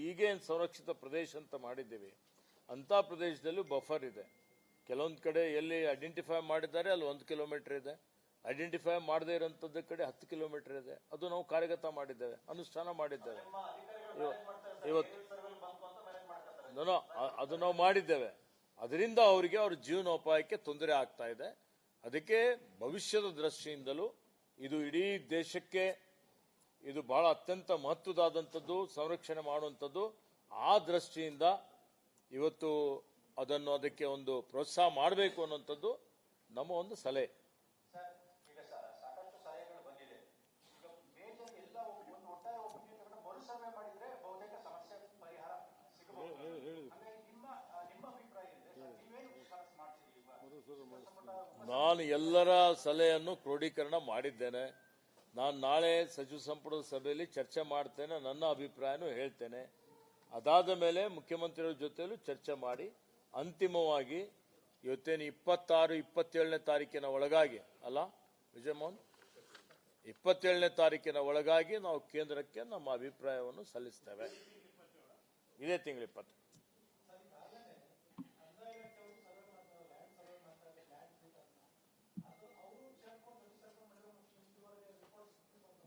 ಈಗೇನು ಸಂರಕ್ಷಿತ ಪ್ರದೇಶ ಅಂತ ಮಾಡಿದ್ದೀವಿ ಅಂತ ಪ್ರದೇಶದಲ್ಲೂ ಬಫರ್ ಇದೆ. ಕೆಲವೊಂದು ಕಡೆ ಎಲ್ಲಿ ಐಡೆಂಟಿಫೈ ಮಾಡಿದ್ದಾರೆ ಅಲ್ಲಿ 1 ಕಿಲೋಮೀಟರ್ ಇದೆ, ಐಡೆಂಟಿಫೈ ಮಾಡದೇ ಇರೋಂಥದ್ದು ಕಡೆ 10 ಕಿಲೋಮೀಟರ್ ಇದೆ. ಅದು ನಾವು ಕಾರ್ಯಗತ ಮಾಡಿದ್ದೇವೆ, ಅನುಷ್ಠಾನ ಮಾಡಿದ್ದೇವೆ. ಇವತ್ತು ಅದು ನಾವು ಮಾಡಿದ್ದೇವೆ. ಅದರಿಂದ ಅವರಿಗೆ ಅವ್ರ ಜೀವನೋಪಾಯಕ್ಕೆ ತೊಂದರೆ ಆಗ್ತಾ ಇದೆ. ಅದಕ್ಕೆ ಭವಿಷ್ಯದ ದೃಷ್ಟಿಯಿಂದಲೂ ಇದು ಇಡೀ ದೇಶಕ್ಕೆ ಇದು ಬಹಳ ಅತ್ಯಂತ ಮಹತ್ವದಾದಂಥದ್ದು, ಸಂರಕ್ಷಣೆ ಮಾಡುವಂಥದ್ದು. ಆ ದೃಷ್ಟಿಯಿಂದ ಇವತ್ತು ಅದಕ್ಕೆ ಒಂದು ಪ್ರೋತ್ಸಾಹ ಮಾಡಬೇಕು ಅನ್ನುವಂಥದ್ದು ನಮ್ಮ ಒಂದು ಸಲಹೆ. ಸಾಕಷ್ಟು ಸಲಹೆಗಳು ಬಂದಿದೆ. ಈಗ ಮೇಜರ್ ಎಲ್ಲ ಒಂದು ಒಟ್ಟಾರೆ ಒಪ್ಪಿಗೆ ಮರುಸರ್ವೆ ಮಾಡಿದ್ರೆ ನಾನು ಎಲ್ಲರ ಸಲಹೆಯನ್ನು ಕ್ರೋಢೀಕರಣ ಮಾಡಿದ್ದೇನೆ. ನಾನು ನಾಳೆ ಸಚಿವ ಸಂಪುಟದ ಸಭೆಯಲ್ಲಿ ಚರ್ಚೆ ಮಾಡ್ತೇನೆ, ನನ್ನ ಅಭಿಪ್ರಾಯನೂ ಹೇಳ್ತೇನೆ. ಅದಾದ ಮೇಲೆ ಮುಖ್ಯಮಂತ್ರಿಗಳ ಜೊತೆಲೂ ಚರ್ಚೆ ಮಾಡಿ ಅಂತಿಮವಾಗಿ ಇವತ್ತೇನು 26, 27ನೇ ತಾರೀಕಿನ ಒಳಗಾಗಿ ಅಲ್ಲ ವಿಜಯಮೋಹನ್, 27ನೇ ತಾರೀಕಿನ ಒಳಗಾಗಿ ನಾವು ಕೇಂದ್ರಕ್ಕೆ ನಮ್ಮ ಅಭಿಪ್ರಾಯವನ್ನು ಸಲ್ಲಿಸ್ತೇವೆ. ಇದೇ ತಿಂಗಳು 20.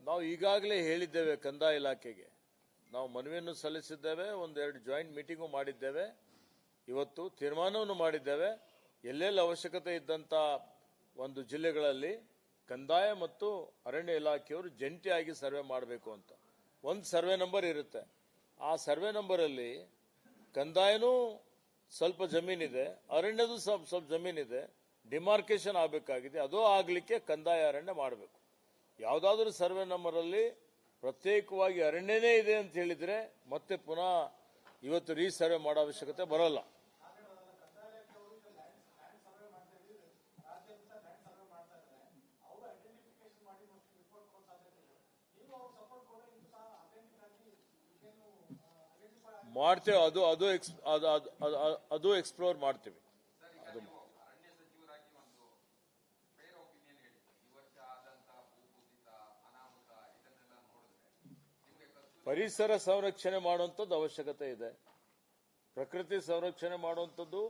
ನಾವು ಈಗಾಗಲೇ ಹೇಳಿದ್ದೇವೆ ಕಂದಾಯ ಇಲಾಖೆಗೆ, ನಾವು ಮನವಿಯನ್ನು ಸಲ್ಲಿಸಿದ್ದೇವೆ, ಒಂದೆರಡು ಜಾಯಿಂಟ್ ಮೀಟಿಂಗು ಮಾಡಿದ್ದೇವೆ, ಇವತ್ತು ತೀರ್ಮಾನವನ್ನು ಮಾಡಿದ್ದೇವೆ. ಎಲ್ಲೆಲ್ಲಿ ಅವಶ್ಯಕತೆ ಇದ್ದಂಥ ಒಂದು ಜಿಲ್ಲೆಗಳಲ್ಲಿ ಕಂದಾಯ ಮತ್ತು ಅರಣ್ಯ ಇಲಾಖೆಯವರು ಜಂಟಿಯಾಗಿ ಸರ್ವೆ ಮಾಡಬೇಕು ಅಂತ ಒಂದು ಸರ್ವೆ ನಂಬರ್ ಇರುತ್ತೆ. ಆ ಸರ್ವೆ ನಂಬರಲ್ಲಿ ಕಂದಾಯನೂ ಸ್ವಲ್ಪ ಜಮೀನಿದೆ, ಅರಣ್ಯದು ಸ್ವಲ್ಪ ಜಮೀನಿದೆ, ಡಿಮಾರ್ಕೇಶನ್ ಆಗಬೇಕಾಗಿದೆ. ಅದು ಆಗಲಿಕ್ಕೆ ಕಂದಾಯ ಅರಣ್ಯ ಮಾಡಬೇಕು. ಯಾವುದಾದ್ರೂ ಸರ್ವೆ ನಂಬರಲ್ಲಿ ಪ್ರತ್ಯೇಕವಾಗಿ ಅರಣ್ಯನೇ ಇದೆ ಅಂತ ಹೇಳಿದ್ರೆ ಮತ್ತೆ ಪುನಃ ಇವತ್ತು ರೀಸರ್ವೆ ಮಾಡೋ ಅವಶ್ಯಕತೆ ಬರೋಲ್ಲ. ಮಾಡ್ತೇವೆ, ಅದು ಎಕ್ಸ್ಪ್ಲೋರ್ ಮಾಡ್ತೀವಿ. ಪರಿಸರ ಸಂರಕ್ಷಣೆ ಮಾಡುವಂಥದ್ದು ಅವಶ್ಯಕತೆ ಇದೆ, ಪ್ರಕೃತಿ ಸಂರಕ್ಷಣೆ ಮಾಡುವಂಥದ್ದು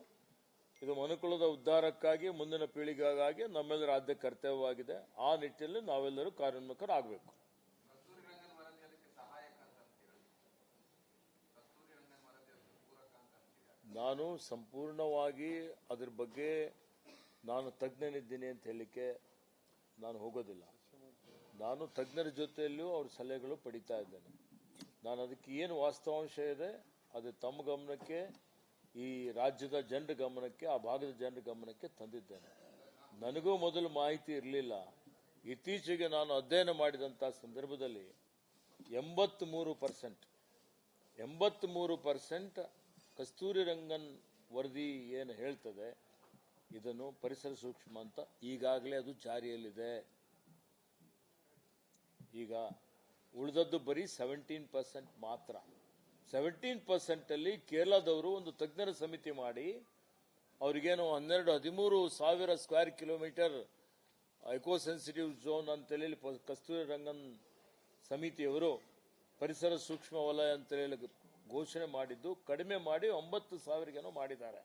ಇದು ಮನುಕುಲದ ಉದ್ಧಾರಕ್ಕಾಗಿ ಮುಂದಿನ ಪೀಳಿಗೆಗಾಗಿ ನಮ್ಮೆಲ್ಲರ ಆದ್ಯ ಕರ್ತವ್ಯವಾಗಿದೆ. ಆ ನಿಟ್ಟಿನಲ್ಲಿ ನಾವೆಲ್ಲರೂ ಕಾರ್ಯೋನ್ಮುಖರಾಗಬೇಕು. ನಾನು ಸಂಪೂರ್ಣವಾಗಿ ಅದ್ರ ಬಗ್ಗೆ ನಾನು ತಜ್ಞನಿದ್ದೀನಿ ಅಂತ ಹೇಳಲಿಕ್ಕೆ ನಾನು ಹೋಗೋದಿಲ್ಲ. ನಾನು ತಜ್ಞರ ಜೊತೆಯಲ್ಲಿಯೂ ಅವ್ರ ಸಲಹೆಗಳು ಪಡಿತಾ ಇದ್ದೇನೆ. ನಾನು ಅದಕ್ಕೆ ಏನು ವಾಸ್ತವಾಂಶ ಇದೆ ಅದು ತಮ್ಮ ಗಮನಕ್ಕೆ, ಈ ರಾಜ್ಯದ ಜನರ ಗಮನಕ್ಕೆ, ಆ ಭಾಗದ ಜನರ ಗಮನಕ್ಕೆ ತಂದಿದ್ದೇನೆ. ನನಗೂ ಮೊದಲು ಮಾಹಿತಿ ಇರಲಿಲ್ಲ. ಇತ್ತೀಚೆಗೆ ನಾನು ಅಧ್ಯಯನ ಮಾಡಿದಂಥ ಸಂದರ್ಭದಲ್ಲಿ 83% ಕಸ್ತೂರಿ ರಂಗನ್ ವರದಿ ಏನು ಹೇಳ್ತದೆ ಇದನ್ನು ಪರಿಸರ ಸೂಕ್ಷ್ಮ ಅಂತ ಈಗಾಗಲೇ ಅದು ಜಾರಿಯಲ್ಲಿದೆ. ಈಗ ಉಳಿದದ್ದು ಬರೀ 17% ಮಾತ್ರ. 17% ಅಲ್ಲಿ ಕೇರಳದವರು ಒಂದು ತಜ್ಞರ ಸಮಿತಿ ಮಾಡಿ ಅವ್ರಿಗೇನು 12-13 ಸಾವಿರ square kilometre eco sensitive zone ಅಂತೇಳಿ ಕಸ್ತೂರಿ ರಂಗನ್ ಸಮಿತಿಯವರು ಪರಿಸರ ಸೂಕ್ಷ್ಮ ವಲಯ ಅಂತೇಳಿ ಘೋಷಣೆ ಮಾಡಿದ್ದು ಕಡಿಮೆ ಮಾಡಿ 9,000 ಮಾಡಿದ್ದಾರೆ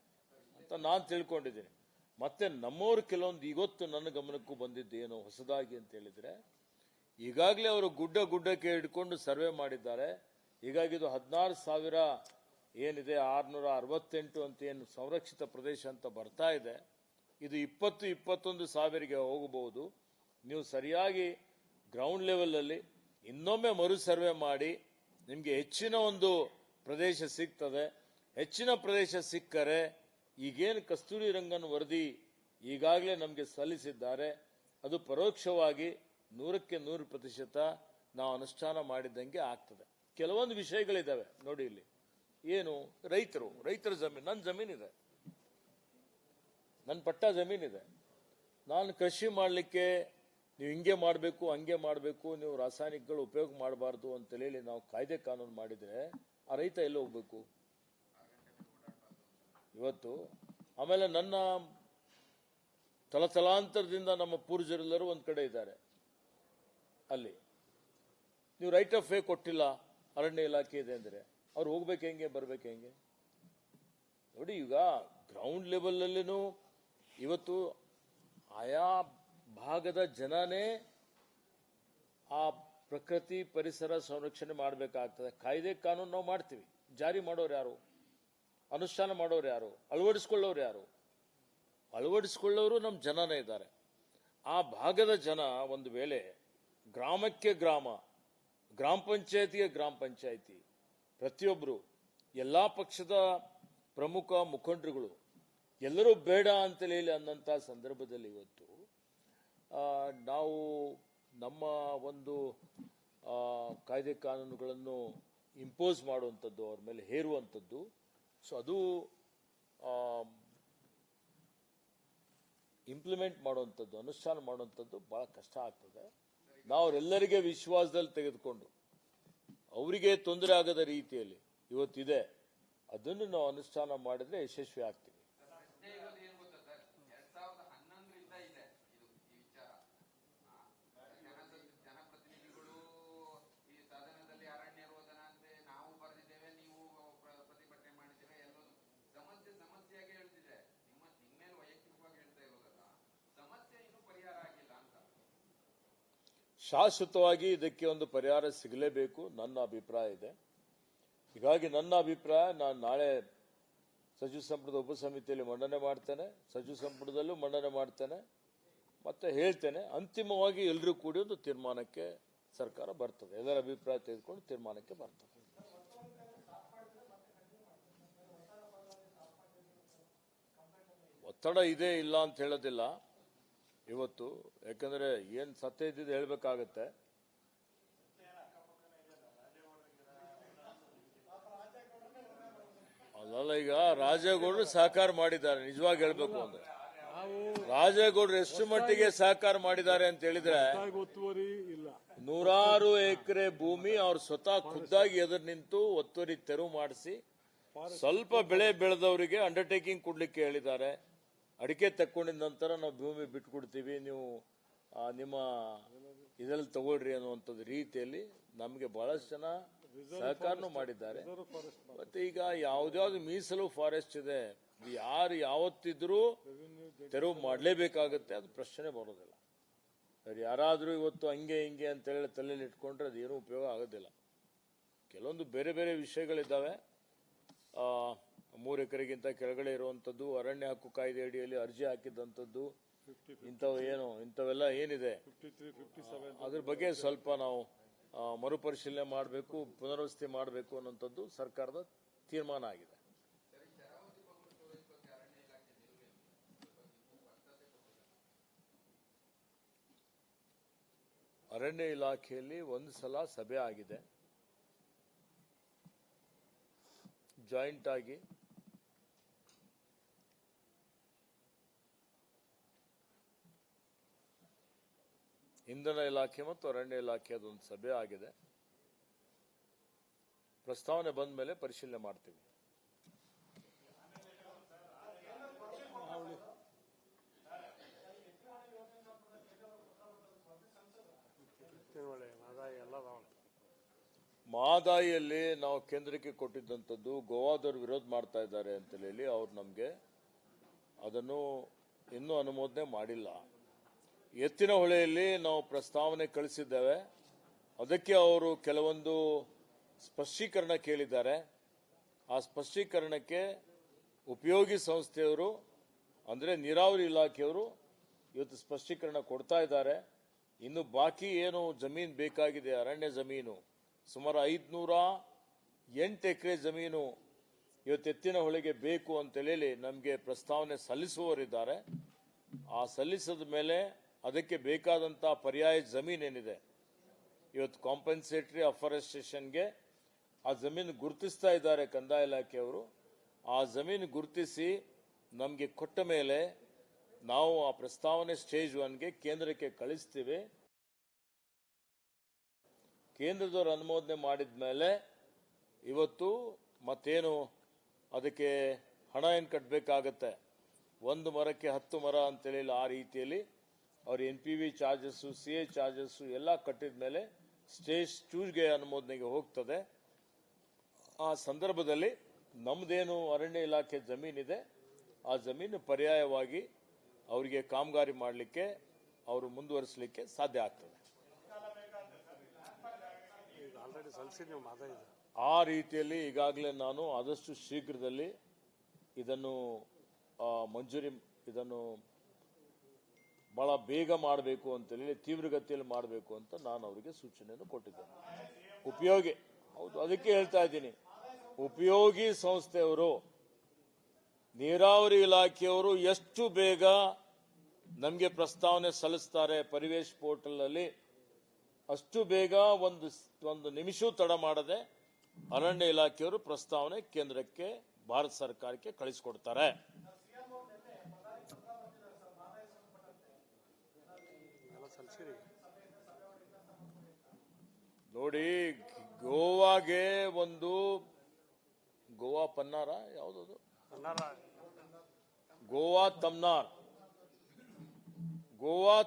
ಅಂತ ನಾನು ತಿಳ್ಕೊಂಡಿದ್ದೀನಿ. ಮತ್ತೆ ನಮ್ಮವರು ಕೆಲವೊಂದು ಇವತ್ತು ನನ್ನ ಗಮನಕ್ಕೂ ಬಂದಿದ್ದು ಏನು ಹೊಸದಾಗಿ ಅಂತ ಹೇಳಿದ್ರೆ, ಈಗಾಗಲೇ ಅವರು ಗುಡ್ಡಕ್ಕೆ ಹಿಡ್ಕೊಂಡು ಸರ್ವೆ ಮಾಡಿದ್ದಾರೆ. ಹೀಗಾಗಿ ಇದು 16,000 ಏನಿದೆ 668 ಅಂತ ಏನು ಸಂರಕ್ಷಿತ ಪ್ರದೇಶ ಅಂತ ಬರ್ತಾ ಇದೆ, ಇದು 20-21 ಸಾವಿರಗೆ ಹೋಗಬಹುದು. ನೀವು ಸರಿಯಾಗಿ ಗ್ರೌಂಡ್ ಲೆವೆಲ್ ಅಲ್ಲಿ ಇನ್ನೊಮ್ಮೆ ಮರು ಸರ್ವೆ ಮಾಡಿ ನಿಮಗೆ ಹೆಚ್ಚಿನ ಒಂದು ಪ್ರದೇಶ ಸಿಗ್ತದೆ. ಹೆಚ್ಚಿನ ಪ್ರದೇಶ ಸಿಕ್ಕರೆ ಈಗೇನು ಕಸ್ತೂರಿ ರಂಗನ್ ವರದಿ ಈಗಾಗಲೇ ನಮಗೆ ಸಲ್ಲಿಸಿದ್ದಾರೆ ಅದು ಪರೋಕ್ಷವಾಗಿ 100% ನಾವು ಅನುಷ್ಠಾನ ಮಾಡಿದಂಗೆ ಆಗ್ತದೆ. ಕೆಲವೊಂದು ವಿಷಯಗಳಿದ್ದಾವೆ ನೋಡಿ. ಇಲ್ಲಿ ಏನು ರೈತರ ಜಮೀನು, ನನ್ನ ಜಮೀನಿದೆ, ನನ್ನ ಪಟ್ಟ ಜಮೀನಿದೆ. ನಾನು ಕೃಷಿ ಮಾಡಲಿಕ್ಕೆ ನೀವು ಹಿಂಗೆ ಮಾಡಬೇಕು ಹಂಗೆ ಮಾಡಬೇಕು, ನೀವು ರಾಸಾಯನಿಕಗಳು ಉಪಯೋಗ ಮಾಡಬಾರ್ದು ಅಂತೇಳಿ ನಾವು ಕಾಯ್ದೆ ಕಾನೂನು ಮಾಡಿದ್ರೆ ಆ ರೈತ ಎಲ್ಲಿ ಹೋಗ್ಬೇಕು ಇವತ್ತು? ಆಮೇಲೆ ನನ್ನ ತಲತಲಾಂತರದಿಂದ ನಮ್ಮ ಪೂರ್ವಜರೆಲ್ಲರೂ ಒಂದ್ ಕಡೆ ಇದ್ದಾರೆ. ಅಲ್ಲಿ ನೀವು ರೈಟ್ ಆಫ್ ವೇ ಕೊಟ್ಟಿಲ್ಲ, ಅರಣ್ಯ ಇಲಾಖೆ ಇದೆ ಅಂದ್ರೆ ಅವ್ರು ಹೋಗ್ಬೇಕು ಹೆಂಗೆ, ಬರ್ಬೇಕು ಹೆಂಗೆ ನೋಡಿ. ಈಗ ಗ್ರೌಂಡ್ ಲೆವೆಲ್ ಅಲ್ಲಿನೂ ಇವತ್ತು ಆಯಾ ಭಾಗದ ಜನನೇ ಆ ಪ್ರಕೃತಿ ಪರಿಸರ ಸಂರಕ್ಷಣೆ ಮಾಡಬೇಕಾಗ್ತದೆ. ಕಾಯ್ದೆ ಕಾನೂನು ನಾವು ಮಾಡ್ತೀವಿ, ಜಾರಿ ಮಾಡೋರು ಯಾರು, ಅನುಷ್ಠಾನ ಮಾಡೋರು ಯಾರು, ಅಳವಡಿಸ್ಕೊಳ್ಳೋರು ಯಾರು? ಅಳವಡಿಸ್ಕೊಳ್ಳೋರು ನಮ್ಮ ಜನನೇ ಇದ್ದಾರೆ. ಆ ಭಾಗದ ಜನ ಒಂದು ವೇಳೆ ಗ್ರಾಮಕ್ಕೆ ಗ್ರಾಮ ಪಂಚಾಯತಿಗೆ ಗ್ರಾಮ ಪಂಚಾಯತಿ ಪ್ರತಿಯೊಬ್ಬರು ಎಲ್ಲಾ ಪಕ್ಷದ ಪ್ರಮುಖ ಮುಖಂಡರುಗಳು ಎಲ್ಲರೂ ಬೇಡ ಅಂತೇಳಿ ಅನ್ನಂತ ಸಂದರ್ಭದಲ್ಲಿ ಇವತ್ತು ನಾವು ನಮ್ಮ ಒಂದು ಕಾಯ್ದೆ ಕಾನೂನುಗಳನ್ನು ಇಂಪೋಸ್ ಮಾಡುವಂಥದ್ದು, ಅವ್ರ ಮೇಲೆ ಹೇರುವಂಥದ್ದು. ಸೊ ಅದು ಇಂಪ್ಲಿಮೆಂಟ್ ಮಾಡುವಂಥದ್ದು, ಅನುಷ್ಠಾನ ಮಾಡುವಂಥದ್ದು ಬಹಳ ಕಷ್ಟ ಆಗ್ತದೆ. ನಾವು ಅವರೆಲ್ಲರಿಗೆ ವಿಶ್ವಾಸದಲ್ಲಿ ತೆಗೆದುಕೊಂಡು ಅವರಿಗೆ ತೊಂದರೆ ಆಗದ ರೀತಿಯಲ್ಲಿ ಇವತ್ತಿದೆ, ಅದನ್ನು ನಾವು ಅನುಷ್ಠಾನ ಮಾಡಿದ್ರೆ ಯಶಸ್ವಿ ಆಗ್ತೀವಿ. ಶಾಶ್ವತವಾಗಿ ಇದಕ್ಕೆ ಒಂದು ಪರಿಹಾರ ಸಿಗಲೇಬೇಕು, ನನ್ನ ಅಭಿಪ್ರಾಯ ಇದೆ. ಹೀಗಾಗಿ ನನ್ನ ಅಭಿಪ್ರಾಯ, ನಾನು ನಾಳೆ ಸಚಿವ ಸಂಪುಟದ ಉಪಸಮಿತಿಯಲ್ಲಿ ಮಂಡನೆ ಮಾಡ್ತೇನೆ, ಸಚಿವ ಸಂಪುಟದಲ್ಲೂ ಮಂಡನೆ ಮಾಡ್ತೇನೆ, ಮತ್ತೆ ಹೇಳ್ತೇನೆ. ಅಂತಿಮವಾಗಿ ಎಲ್ಲರೂ ಕೂಡಿ ಒಂದು ತೀರ್ಮಾನಕ್ಕೆ ಸರ್ಕಾರ ಬರ್ತದೆ, ಎಲ್ಲರ ಅಭಿಪ್ರಾಯ ತೆಗೆದುಕೊಂಡು ತೀರ್ಮಾನಕ್ಕೆ ಬರ್ತದೆ. ಒತ್ತಡ ಇದೆ ಇಲ್ಲ ಅಂತ ಹೇಳೋದಿಲ್ಲ ಇವತ್ತು, ಯಾಕಂದ್ರೆ ಏನ್ ಸತ್ಯ ಇದ್ದಿದ್ದು ಹೇಳ್ಬೇಕಾಗತ್ತೆ. ಅಲ್ಲ, ಈಗ ರಾಜೇಗೌಡರು ಸಹಕಾರ ಮಾಡಿದ್ದಾರೆ, ನಿಜವಾಗಿ ಹೇಳ್ಬೇಕು ಅಂದ್ರೆ ರಾಜೇಗೌಡರು ಎಷ್ಟು ಮಟ್ಟಿಗೆ ಸಹಕಾರ ಮಾಡಿದ್ದಾರೆ ಅಂತ ಹೇಳಿದ್ರೆ, ನೂರಾರು ಎಕರೆ ಭೂಮಿ ಅವ್ರು ಸ್ವತಃ ಖುದ್ದಾಗಿ ಎದುರು ನಿಂತು ಒತ್ತುವರಿ ತೆರವು ಮಾಡಿಸಿ ಸ್ವಲ್ಪ ಬೆಳೆ ಬೆಳೆದವರಿಗೆ ಅಂಡರ್ಟೇಕಿಂಗ್ ಕೊಡ್ಲಿಕ್ಕೆ ಹೇಳಿದ್ದಾರೆ. ಅಡಿಕೆ ತಕ್ಕೊಂಡಿದ ನಂತರ ನಾವು ಭೂಮಿ ಬಿಟ್ಕೊಡ್ತೀವಿ, ನೀವು ನಿಮ್ಮ ಇದರಲ್ಲಿ ತಗೊಳ್ರಿ ಅನ್ನುವಂಥದ್ದು ರೀತಿಯಲ್ಲಿ ನಮಗೆ ಬಹಳಷ್ಟು ಜನ ಸಹಕಾರನೂ ಮಾಡಿದ್ದಾರೆ. ಮತ್ತೆ ಈಗ ಯಾವ್ದಾವ್ದು ಮೀಸಲು ಫಾರೆಸ್ಟ್ ಇದೆ, ಯಾರು ಯಾವತ್ತಿದ್ರೂ ತೆರವು ಮಾಡಲೇಬೇಕಾಗತ್ತೆ, ಅದು ಪ್ರಶ್ನೆ ಬರೋದಿಲ್ಲ. ಯಾರಾದ್ರೂ ಇವತ್ತು ಹಂಗೆ ಹಿಂಗೆ ಅಂತ ಹೇಳಿ ತಲೆಯಲ್ಲಿ ಇಟ್ಕೊಂಡ್ರೆ ಅದೇನು ಉಪಯೋಗ ಆಗೋದಿಲ್ಲ. ಕೆಲವೊಂದು ಬೇರೆ ಬೇರೆ ವಿಷಯಗಳಿದ್ದಾವೆ. 3 ಎಕರೆಗಿಂತ ಕೆಳಗಡೆ ಇರುವಂತದ್ದು, ಅರಣ್ಯ ಹಕ್ಕು ಕಾಯ್ದೆ ಅಡಿಯಲ್ಲಿ ಅರ್ಜಿ ಹಾಕಿದಂಥದ್ದು, ಇಂಥವೆಲ್ಲ ಏನಿದೆ ಅದ್ರ ಬಗ್ಗೆ ಸ್ವಲ್ಪ ನಾವು ಮರುಪರಿಶೀಲನೆ ಮಾಡಬೇಕು, ಪುನರ್ವಸತಿ ಮಾಡಬೇಕು ಅನ್ನೋಂಥದ್ದು ಸರ್ಕಾರದ ತೀರ್ಮಾನ ಆಗಿದೆ. ಅರಣ್ಯ ಇಲಾಖೆಯಲ್ಲಿ ಒಂದು ಸಲ ಸಭೆ ಆಗಿದೆ, ಜಾಯಿಂಟ್ ಆಗಿ. ಇಂಧನ ಇಲಾಖೆ ಮತ್ತು ಅರಣ್ಯ ಇಲಾಖೆ ಅದೊಂದು ಸಭೆ ಆಗಿದೆ. ಪ್ರಸ್ತಾವನೆ ಬಂದ ಮೇಲೆ ಪರಿಶೀಲನೆ ಮಾಡ್ತೀವಿ. ಮಹದಾಯಿಯಲ್ಲಿ ನಾವು ಕೇಂದ್ರಕ್ಕೆ ಕೊಟ್ಟಿದ್ದಂಥದ್ದು ಗೋವಾದವರು ವಿರೋಧ ಮಾಡ್ತಾ ಇದ್ದಾರೆ ಅಂತ ಹೇಳಿ ಅವ್ರು ನಮಗೆ ಅದನ್ನು ಇನ್ನೂ ಅನುಮೋದನೆ ಮಾಡಿಲ್ಲ. ಎತ್ತಿನ ಹೊಳೆಯಲ್ಲಿ ನಾವು ಪ್ರಸ್ತಾವನೆ ಕಳಿಸಿದ್ದೇವೆ, ಅದಕ್ಕೆ ಅವರು ಕೆಲವೊಂದು ಸ್ಪಷ್ಟೀಕರಣ ಕೇಳಿದ್ದಾರೆ. ಆ ಸ್ಪಷ್ಟೀಕರಣಕ್ಕೆ ಉಪಯೋಗಿ ಸಂಸ್ಥೆಯವರು ಅಂದರೆ ನೀರಾವರಿ ಇಲಾಖೆಯವರು ಇವತ್ತು ಸ್ಪಷ್ಟೀಕರಣ ಕೊಡ್ತಾ ಇದ್ದಾರೆ. ಇನ್ನು ಬಾಕಿ ಏನು ಜಮೀನು ಬೇಕಾಗಿದೆ, ಅರಣ್ಯ ಜಮೀನು ಸುಮಾರು 508 ಎಕರೆ ಜಮೀನು ಇವತ್ತು ಎತ್ತಿನ ಹೊಳೆಗೆ ಬೇಕು ಅಂತೇಳಿ ನಮಗೆ ಪ್ರಸ್ತಾವನೆ ಸಲ್ಲಿಸುವವರಿದ್ದಾರೆ. ಆ ಸಲ್ಲಿಸಿದ ಮೇಲೆ ಅದಕ್ಕೆ ಬೇಕಾದಂತಹ ಪರ್ಯಾಯ ಜಮೀನೇನಿದೆ, ಇವತ್ತು ಕಾಂಪನ್ಸೇಟರಿ ಅಫಾರೆಸ್ಟೇಷನ್ಗೆ ಆ ಜಮೀನು ಗುರುತಿಸ್ತಾ ಇದ್ದಾರೆ ಕಂದಾಯ ಇಲಾಖೆಯವರು. ಆ ಜಮೀನು ಗುರುತಿಸಿ ನಮಗೆ ಕೊಟ್ಟ ಮೇಲೆ ನಾವು ಆ ಪ್ರಸ್ತಾವನೆ ಸ್ಟೇಜ್ 1ಗೆ ಕೇಂದ್ರಕ್ಕೆ ಕಳಿಸ್ತೀವಿ. ಕೇಂದ್ರದವರು ಅನುಮೋದನೆ ಮಾಡಿದ ಮೇಲೆ ಇವತ್ತು ಮತ್ತೇನು ಅದಕ್ಕೆ ಹಣ ಏನು ಕಟ್ಟಬೇಕಾಗತ್ತೆ, ಒಂದು ಮರಕ್ಕೆ 10 ಮರ ಅಂತೇಳಿ ಆ ರೀತಿಯಲ್ಲಿ ಅವ್ರ NPV ಚಾರ್ಜಸ್ಸು, CA ಚಾರ್ಜಸ್ಸು ಎಲ್ಲ ಕಟ್ಟಿದ ಮೇಲೆ ಸ್ಟೇಜ್ 2ಗೆ ಅನುಮೋದನೆಗೆ ಹೋಗ್ತದೆ. ಆ ಸಂದರ್ಭದಲ್ಲಿ ನಮ್ದೇನು ಅರಣ್ಯ ಇಲಾಖೆ ಜಮೀನಿದೆ ಆ ಜಮೀನು ಪರ್ಯಾಯವಾಗಿ ಅವರಿಗೆ ಕಾಮಗಾರಿ ಮಾಡಲಿಕ್ಕೆ ಅವರು ಮುಂದುವರಿಸಲಿಕ್ಕೆ ಸಾಧ್ಯ ಆಗ್ತದೆ. ಆ ರೀತಿಯಲ್ಲಿ ಈಗಾಗಲೇ ನಾನು ಆದಷ್ಟು ಶೀಘ್ರದಲ್ಲಿ ಇದನ್ನು ಇದನ್ನು ಬಹಳ ಬೇಗ ಮಾಡಬೇಕು ಅಂತೇಳಿ, ತೀವ್ರಗತಿಯಲ್ಲಿ ಮಾಡಬೇಕು ಅಂತ ನಾನು ಅವರಿಗೆ ಸೂಚನೆಯನ್ನು ಕೊಟ್ಟಿದ್ದೇನೆ. ಹೌದು, ಅದಕ್ಕೆ ಹೇಳ್ತಾ ಇದ್ದೀನಿ, ಉಪಯೋಗಿ ಸಂಸ್ಥೆಯವರು, ನೀರಾವರಿ ಇಲಾಖೆಯವರು ಎಷ್ಟು ಬೇಗ ನಮಗೆ ಪ್ರಸ್ತಾವನೆ ಸಲ್ಲಿಸ್ತಾರೆ ಪರಿವೇಶ್ ಪೋರ್ಟಲ್ ಅಲ್ಲಿ, ಅಷ್ಟು ಬೇಗ ಒಂದು ನಿಮಿಷವೂ ತಡ ಮಾಡದೆ ಅರಣ್ಯ ಇಲಾಖೆಯವರು ಪ್ರಸ್ತಾವನೆ ಕೇಂದ್ರಕ್ಕೆ, ಭಾರತ ಸರ್ಕಾರಕ್ಕೆ ಕಳಿಸಿಕೊಡ್ತಾರೆ. ಸಲ್ಲಿಸಿರಿ. ನೋಡಿ, ಗೋವಾಗೆ ಒಂದು ಗೋವಾ ಪನ್ನಾರ ಯಾವುದದು, ಗೋವಾ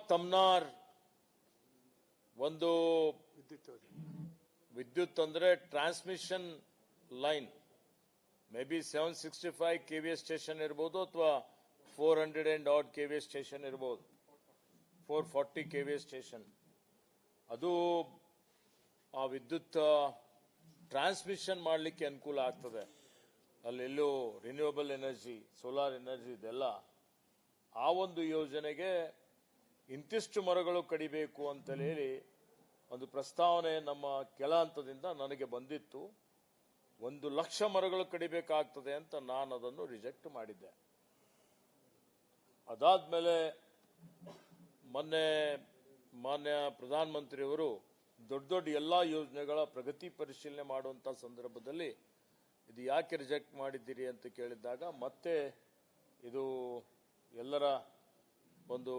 ತಮ್ನಾರ್ ಒಂದು ವಿದ್ಯುತ್ ಅಂದ್ರೆ transmission line may be 765 KVA station ಇರಬಹುದು ಅಥವಾ 400 and odd KVA ಸ್ಟೇಷನ್ ಇರಬಹುದು, 440 KVA ಸ್ಟೇಷನ್. ಅದು ಆ ವಿದ್ಯುತ್ ಟ್ರಾನ್ಸ್ಮಿಷನ್ ಮಾಡಲಿಕ್ಕೆ ಅನುಕೂಲ ಆಗ್ತದೆ. ಅಲ್ಲೆಲ್ಲೂ ರಿನ್ಯೂವಬಲ್ ಎನರ್ಜಿ, ಸೋಲಾರ್ ಎನರ್ಜಿ ಇದೆಲ್ಲ. ಆ ಒಂದು ಯೋಜನೆಗೆ ಇಂತಿಷ್ಟು ಮರಗಳು ಕಡಿಬೇಕು ಅಂತ ಹೇಳಿ ಒಂದು ಪ್ರಸ್ತಾವನೆ ನಮ್ಮ ಕೆಳ ಹಂತದಿಂದ ನನಗೆ ಬಂದಿತ್ತು. 1,00,000 ಮರಗಳು ಕಡಿಬೇಕಾಗ್ತದೆ ಅಂತ ನಾನು ಅದನ್ನು ರಿಜೆಕ್ಟ್ ಮಾಡಿದ್ದೆ. ಅದಾದ್ಮೇಲೆ ಮೊನ್ನೆ ಮಾನ್ಯ ಪ್ರಧಾನಮಂತ್ರಿಯವರು ದೊಡ್ಡ ದೊಡ್ಡ ಎಲ್ಲಾ ಯೋಜನೆಗಳ ಪ್ರಗತಿ ಪರಿಶೀಲನೆ ಮಾಡುವಂತ ಸಂದರ್ಭದಲ್ಲಿ ಇದು ಯಾಕೆ ರಿಜೆಕ್ಟ್ ಮಾಡಿದ್ದೀರಿ ಅಂತ ಕೇಳಿದಾಗ, ಮತ್ತೆ ಇದು ಎಲ್ಲರ ಒಂದು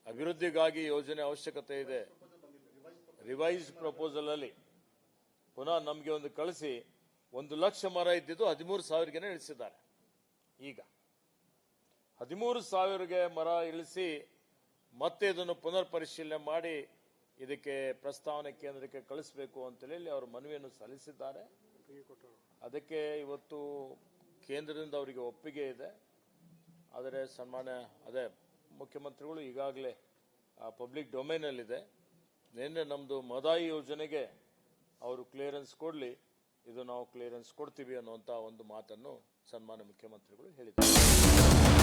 ಅಭಿವೃದ್ಧಿಗಾಗಿ ಯೋಜನೆ ಅವಶ್ಯಕತೆ ಇದೆ, ರಿವೈಸ್ಡ್ ಪ್ರಪೋಸಲ್ ಅಲ್ಲಿ ಪುನಃ ನಮಗೆ ಒಂದು ಕಳಿಸಿ 1,00,000 ಮರ ಇದ್ದಿದ್ದು 13,000ಗೆ ಇಳಿಸಿದ್ದಾರೆ. ಈಗ 13,000ಗೆ ಮರ ಇಳಿಸಿ ಮತ್ತೆ ಇದನ್ನು ಪುನರ್ ಪರಿಶೀಲನೆ ಮಾಡಿ ಇದಕ್ಕೆ ಪ್ರಸ್ತಾವನೆ ಕೇಂದ್ರಕ್ಕೆ ಕಳಿಸಬೇಕು ಅಂತ ಹೇಳಿ ಅವರು ಮನವಿಯನ್ನು ಸಲ್ಲಿಸಿದ್ದಾರೆ. ಅದಕ್ಕೆ ಇವತ್ತು ಕೇಂದ್ರದಿಂದ ಅವರಿಗೆ ಒಪ್ಪಿಗೆ ಇದೆ. ಆದರೆ ಸನ್ಮಾನ್ಯ ಮುಖ್ಯಮಂತ್ರಿಗಳು ಈಗಾಗಲೇ ಪಬ್ಲಿಕ್ ಡೊಮೈನ್ ಅಲ್ಲಿದೆ. ನಿನ್ನೆ ನಮ್ದು ಮದಾಯಿ ಯೋಜನೆಗೆ ಅವರು ಕ್ಲಿಯರೆನ್ಸ್ ಕೊಡ್ಲಿ, ಇದು ನಾವು ಕ್ಲಿಯರೆನ್ಸ್ ಕೊಡ್ತೀವಿ ಅನ್ನುವಂತ ಒಂದು ಮಾತನ್ನು ಸನ್ಮಾನ್ಯ ಮುಖ್ಯಮಂತ್ರಿಗಳು ಹೇಳಿದ್ದಾರೆ.